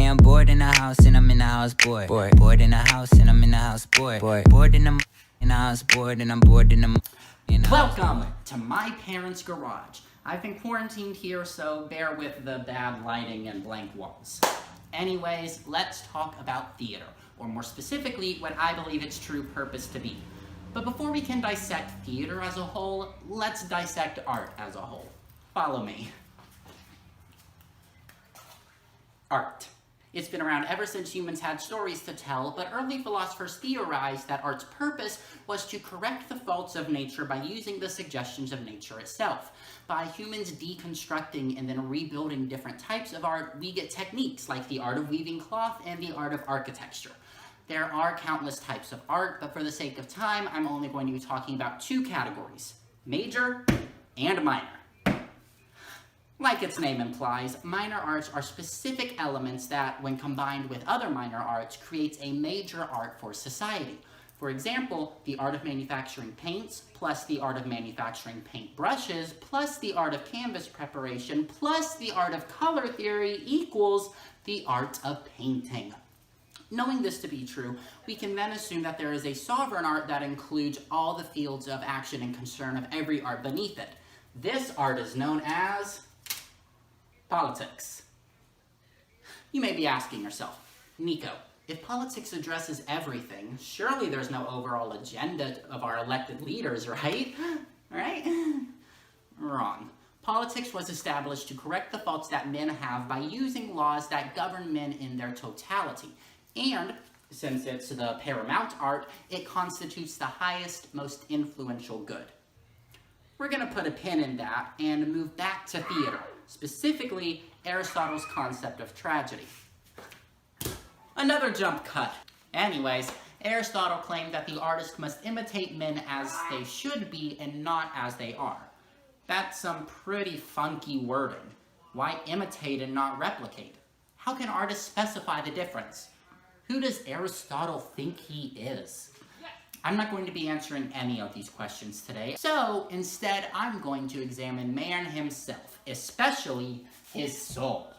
say I'm bored in the house and I'm in the house bored. Bored in the house and I'm in the house bored. Bored in the house bored and I'm bored in the Welcome to my parents' garage. I've been quarantined here, so bear with the bad lighting and blank walls. Anyways, let's talk about theater, or more specifically, what I believe its true purpose to be. But before we can dissect theater as a whole, let's dissect art as a whole. Follow me. Art. It's been around ever since humans had stories to tell, but early philosophers theorized that art's purpose was to correct the faults of nature by using the suggestions of nature itself. By humans deconstructing and then rebuilding different types of art, we get techniques like the art of weaving cloth and the art of architecture. There are countless types of art, but for the sake of time, I'm only going to be talking about two categories: major and minor. Like its name implies, minor arts are specific elements that, when combined with other minor arts, creates a major art for society. For example, the art of manufacturing paints, plus the art of manufacturing paint brushes, plus the art of canvas preparation, plus the art of color theory equals the art of painting. Knowing this to be true, we can then assume that there is a sovereign art that includes all the fields of action and concern of every art beneath it. This art is known as politics. You may be asking yourself, Nico, if politics addresses everything, surely there's no overall agenda of our elected leaders, right? Right? Wrong. Politics was established to correct the faults that men have by using laws that govern men in their totality. And, since it's the paramount art, it constitutes the highest, most influential good. We're going to put a pin in that and move back to theater, specifically Aristotle's concept of tragedy. Another jump cut. Anyways, Aristotle claimed that the artist must imitate men as they should be and not as they are. That's some pretty funky wording. Why imitate and not replicate? How can artists specify the difference? Who does Aristotle think he is? I'm not going to be answering any of these questions today, so instead I'm going to examine man himself, especially his soul.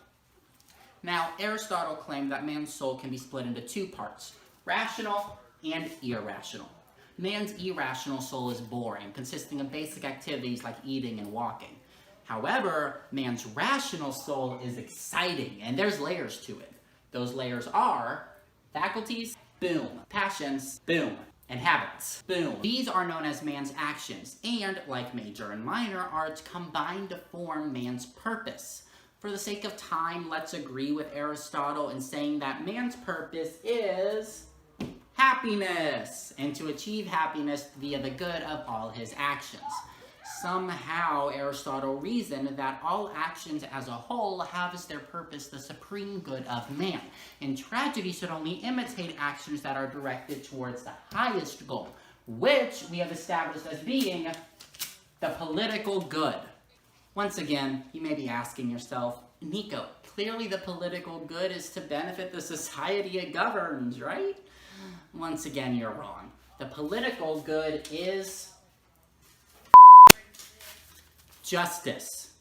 Now, Aristotle claimed that man's soul can be split into two parts, rational and irrational. Man's irrational soul is boring, consisting of basic activities like eating and walking. However, man's rational soul is exciting, and there's layers to it. Those layers are faculties, boom, passions, boom, and habits, boom. These are known as man's actions, and, like major and minor arts, combine to form man's purpose. For the sake of time, let's agree with Aristotle in saying that man's purpose is happiness, and to achieve happiness via the good of all his actions. Somehow, Aristotle reasoned that all actions as a whole have as their purpose the supreme good of man, and tragedy should only imitate actions that are directed towards the highest goal, which we have established as being the political good. Once again, you may be asking yourself, Nico, clearly the political good is to benefit the society it governs, right? Once again, you're wrong. The political good is justice.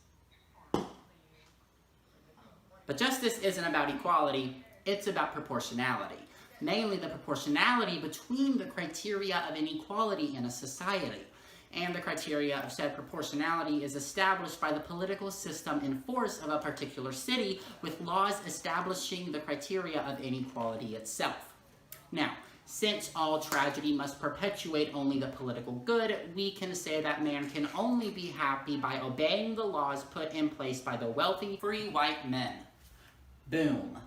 But justice isn't about equality, it's about proportionality. Mainly the proportionality between the criteria of inequality in a society. And the criteria of said proportionality is established by the political system in force of a particular city, with laws establishing the criteria of inequality itself. Now, since all tragedy must perpetuate only the political good, we can say that man can only be happy by obeying the laws put in place by the wealthy, free white men. Boom.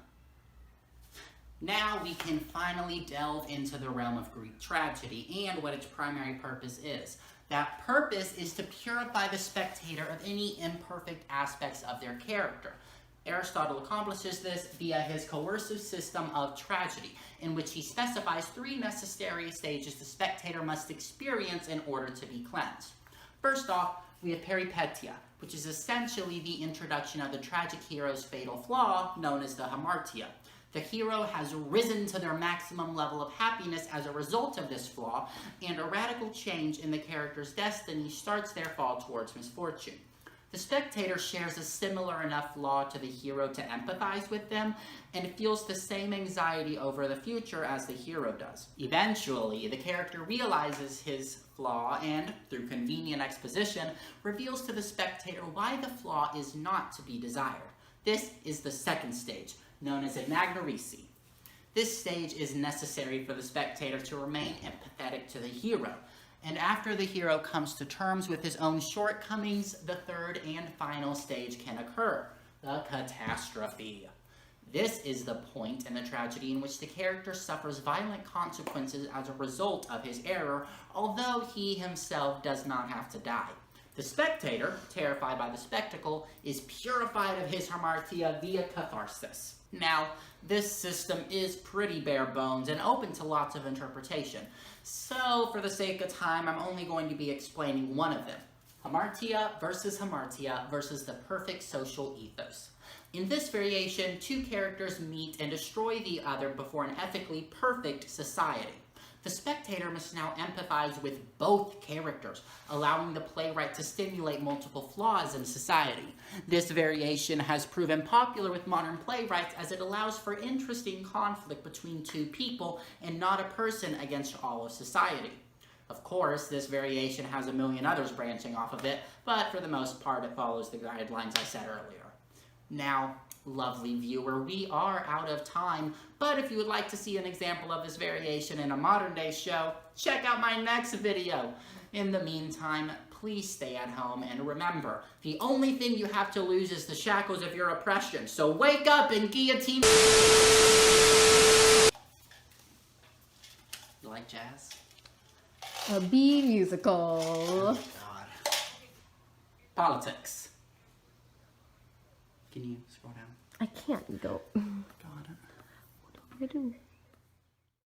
Now we can finally delve into the realm of Greek tragedy and what its primary purpose is. That purpose is to purify the spectator of any imperfect aspects of their character. Aristotle accomplishes this via his coercive system of tragedy, in which he specifies three necessary stages the spectator must experience in order to be cleansed. First off, we have peripetia, which is essentially the introduction of the tragic hero's fatal flaw, known as the hamartia. The hero has risen to their maximum level of happiness as a result of this flaw, and a radical change in the character's destiny starts their fall towards misfortune. The spectator shares a similar enough flaw to the hero to empathize with them, and feels the same anxiety over the future as the hero does. Eventually, the character realizes his flaw and, through convenient exposition, reveals to the spectator why the flaw is not to be desired. This is the second stage, known as anagnorisis. This stage is necessary for the spectator to remain empathetic to the hero, and after the hero comes to terms with his own shortcomings, the third and final stage can occur, the catastrophe. This is the point in the tragedy in which the character suffers violent consequences as a result of his error, although he himself does not have to die. The spectator, terrified by the spectacle, is purified of his hamartia via catharsis. Now, this system is pretty bare bones and open to lots of interpretation, so for the sake of time, I'm only going to be explaining one of them. Hamartia versus the perfect social ethos. In this variation, two characters meet and destroy the other before an ethically perfect society. The spectator must now empathize with both characters, allowing the playwright to stimulate multiple flaws in society. This variation has proven popular with modern playwrights as it allows for interesting conflict between two people and not a person against all of society. Of course, this variation has a million others branching off of it, but for the most part it follows the guidelines I said earlier. Now, lovely viewer, we are out of time, but if you would like to see an example of this variation in a modern day show, check out my next video. In the meantime, please stay at home, and remember, the only thing you have to lose is the shackles of your oppression, so wake up and guillotine. You like jazz? A B musical. Oh, God. Politics. Can you scroll down? I can't go. Got it. What do I do?